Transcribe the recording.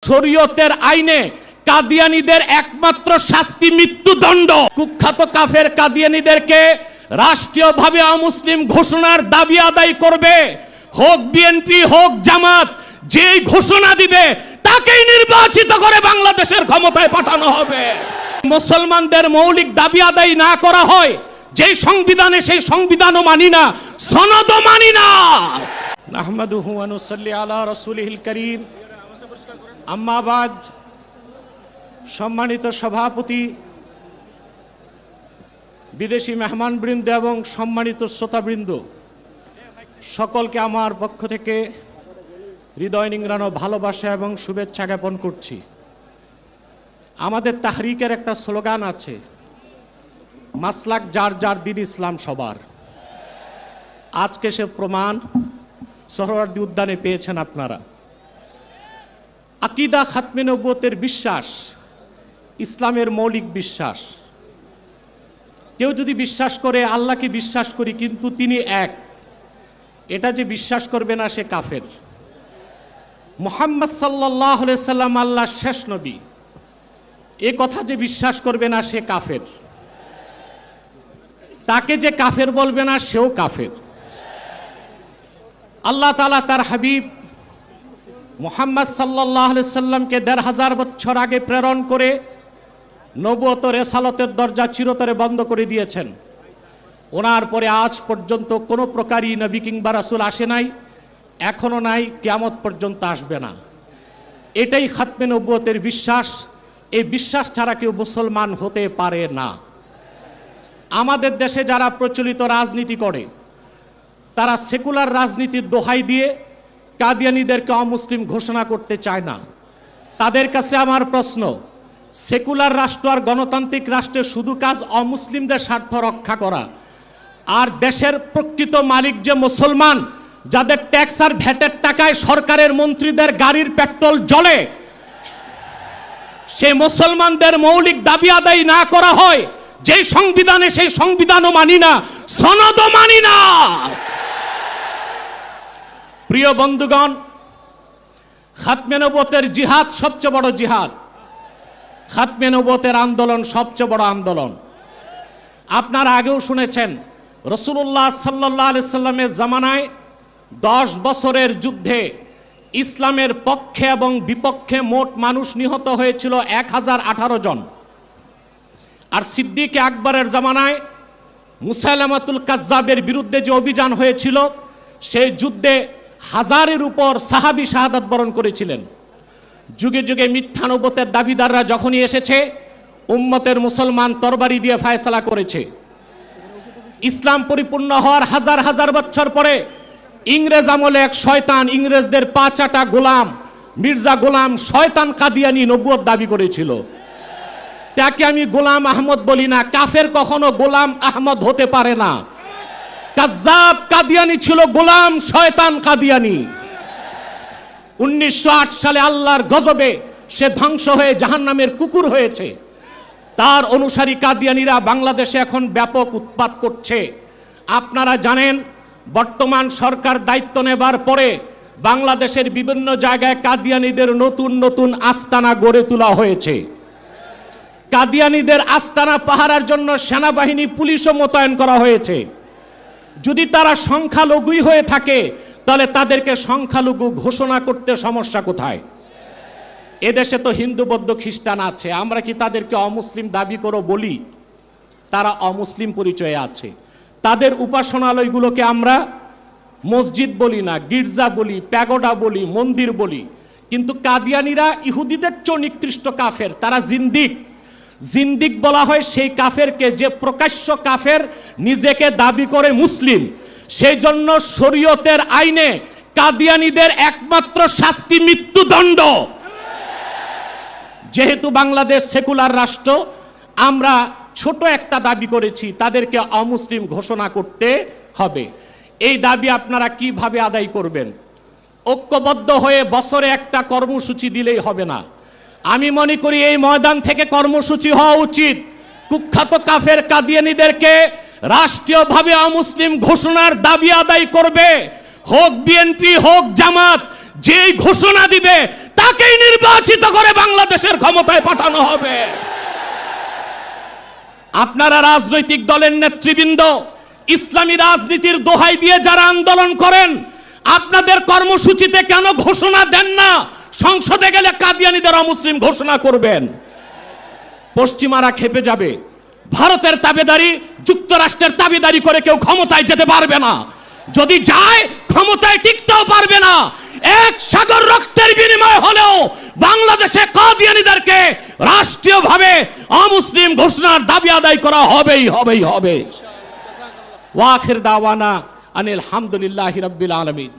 শরীয়তের আইনে কাদিয়ানীদের একমাত্র শাস্তি মৃত্যুদণ্ড। কুখ্যাত কাফের কাদিয়ানীদেরকে রাষ্ট্রীয়ভাবে অমুসলিম ঘোষণার দাবি আদায় করবে, হোক বিএনপি হোক জামাত, যেই ঘোষণা দিবে তাকেই নির্বাচিত করে বাংলাদেশের ক্ষমতায় পাঠানো হবে। মুসলমানদের মৌলিক দাবি আদায় না করা হয়, যেই সংবিধানে সেই সংবিধানও মানি না, সনদও মানি না। নাহমাদুহু ওয়া নুসাল্লি আলা রাসূলিহিল কারীম। আম্মা বাদ। সম্মানিত সভাপতি, বিদেশি মেহমানবৃন্দ এবং সম্মানিত শ্রোতাবৃন্দ, সকলকে আমার পক্ষ থেকে হৃদয় নিংড়ানো ভালোবাসা এবং শুভেচ্ছা জ্ঞাপন করছি। আমাদের তাহরিকের একটা স্লোগান আছে, মাসলাক যার যার, দিন ইসলাম সবার। আজকে সে প্রমাণ সোহরাওয়ার্দী উদ্যানে পেয়েছেন আপনারা। আকিদা খাতমে নবুয়তের বিশ্বাস ইসলামের মৌলিক বিশ্বাস। কেউ যদি বিশ্বাস করে আল্লাহকে বিশ্বাস করি কিন্তু তিনি এক, এটা যে বিশ্বাস করবে না সে কাফের। মুহাম্মদ সাল্লাল্লাহু আলাইহি সাল্লাম আল্লাহর শেষ নবী, এ কথা যে বিশ্বাস করবে না সে কাফের। তাকে যে কাফের বলবে না সেও কাফের। আল্লাহ তাআলা তার হাবিব মুহাম্মদ সাল্লাল্লাহু আলাইহি সাল্লামকে ১৫০০ বছর আগে প্রেরণ করে নবুয়ত রেসালতের দরজা চিরতরে বন্ধ করে দিয়েছেন। ওনার পরে আজ পর্যন্ত কোনো প্রকারই নবী কিংবা রাসূল আসে নাই, এখনো নাই, কিয়ামত পর্যন্ত আসবে না। এটাই খাতমে নবুয়তের বিশ্বাস। এই বিশ্বাস ছাড়া কেউ মুসলমান হতে পারে না। আমাদের দেশে যারা প্রচলিত রাজনীতি করে তারা সেকুলার রাজনীতির দোহাই দিয়ে কাদিয়ানীদেরকে অমুসলিম ঘোষণা করতে চায় না। তাদের কাছে আমার প্রশ্ন, সেকুলার রাষ্ট্র আর গণতান্ত্রিক রাষ্ট্রের শুধু কাজ অমুসলিমদের স্বার্থ রক্ষা করা, আর দেশের প্রকৃত মালিক যে মুসলমান, যাদের ট্যাক্স আর ভ্যাটের টাকায় সরকারের মন্ত্রীদের গাড়ির পেট্রোল জ্বলে, সেই মুসলমানদের মৌলিক দাবি আদায় না করা হয়, যেই সংবিধানে সেই সংবিধানও মানি না, সনদও মানি না। প্রিয় বন্ধুগণ, খাতমে নবুয়তের জিহাদ সবচেয়ে বড় জিহাদ। খাতমে নবুয়তের আন্দোলন সবচেয়ে বড় আন্দোলন। আপনারা আগেও শুনেছেন, রাসূলুল্লাহ সাল্লাল্লাহু আলাইহি সাল্লামের জামানায় 10 বছরের যুদ্ধে ইসলামের পক্ষে এবং বিপক্ষে মোট মানুষ নিহত হয়েছিল 1018 জন। আর সিদ্দিক আকবরের জামানায় মুসাইলামাতুল কাজ্জাবের বিরুদ্ধে যে অভিযান হয়েছিল, সেই যুদ্ধে 1000-এর উপর সাহাবী শাহাদাত বরণ করেছিলেন। যুগে যুগে মিথ্যা নবুয়তের দাবিদাররা যখনই এসেছে, উম্মতের মুসলমান তরবারি দিয়ে ফায়সালা করেছে। ইসলাম পরিপূর্ণ হওয়ার হাজার হাজার বছর পরে ইংরেজ আমলে এক শয়তান, ইংরেজদের পাঁচাটা গোলাম মির্জা গোলাম শয়তান কাদিয়ানী নবুয়ত দাবি করেছিল। তাকে আমি গোলাম আহমদ বলি না, কাফের কখনো গোলাম আহমদ হতে পারে না। কাজ্জাব কাদিয়ানী ছিল গোলাম শয়তান কাদিয়ানী। 1908 সালে আল্লাহর গজবে সে ধ্বংস হয়ে জাহান্নামের কুকুর হয়েছে। তার অনুসারী কাদিয়ানীরা বাংলাদেশে এখন ব্যাপক উৎপাত করছে। আপনারা জানেন, বর্তমান সরকার দায়িত্ব নেবার পরে বাংলাদেশের বিভিন্ন জায়গায় কাদিয়ানীদের নতুন নতুন আস্তানা গড়ে তোলা হয়েছে। কাদিয়ানীদের আস্তানা পাহারার জন্য সেনাবাহিনী, পুলিশও মোতায়েন করা হয়েছে। যদি তারা সংখ্যালঘুই হয়ে থাকে তাহলে তাদেরকে সংখ্যালঘু ঘোষণা করতে সমস্যা কোথায়? এদেশে তো হিন্দু, বৌদ্ধ, খ্রিস্টান আছে, আমরা কি তাদেরকে অমুসলিম দাবি করো বলি? তারা অমুসলিম পরিচয়ে আছে। তাদের উপাসনালয়গুলোকে আমরা মসজিদ বলি না, গির্জা বলি, প্যাগোডা বলি, মন্দির বলি। কিন্তু কাদিয়ানীরা ইহুদিদের চেয়ে নিকৃষ্ট কাফের, তারা জিন্দিক। জিন্দিক বলা হয় সেই কাফেরকে যে প্রকাশ্য কাফের, নিজেকে দাবি করে মুসলিম। সেই জন্য শরীয়তের আইনে কাদিয়ানীদের একমাত্র শাস্তি মৃত্যুদণ্ড। যেহেতু বাংলাদেশ সেকুলার রাষ্ট্র, আমরা ছোট একটা দাবি করেছি, তাদেরকে অমুসলিম ঘোষণা করতে হবে। এই দাবি আপনারা কিভাবে আদায় করবেন? ঐক্যবদ্ধ হয়ে বছরে একটা কর্মসূচি দিলেই হবে না। আমি মনে করি এই ময়দান থেকে কর্মসূচি হওয়া উচিত। কুখ্যাত কাফের কাদিয়ানীদেরকে রাষ্ট্রীয়ভাবে অমুসলিম ঘোষণার দাবি আদায় করবে, হোক বিএনপি হোক জামাত, যেই ঘোষণা দিবে তাকেই নির্বাচিত করে বাংলাদেশের ক্ষমতায় পাঠানো হবে। আপনারা রাজনৈতিক দলের নেতৃবৃন্দ ইসলামী রাজনীতির দোহাই দিয়ে যারা আন্দোলন করেন, আপনাদের কর্মসূচিতে কেন ঘোষণা দেন না সংসদে গেলে কাদিয়ানীদের অমুসলিম ঘোষণা করবেন? পশ্চিমারা খেপে যাবে। ভারতের তাবেদারি, যুক্তরাষ্ট্রের তাবেদারি করে কেউ ক্ষমতায় যেতে পারবে না। যদি যায় ক্ষমতায় টিকতেও পারবে না। এক সাগর রক্তের বিনিময় হলেও বাংলাদেশে কাদিয়ানীদেরকে রাষ্ট্রীয়ভাবে অমুসলিম ঘোষণার দাবি আদায় করা হবে। ওয়া আখির দাওয়ানা আনিল হামদুলিল্লাহি রাব্বিল আলামিন।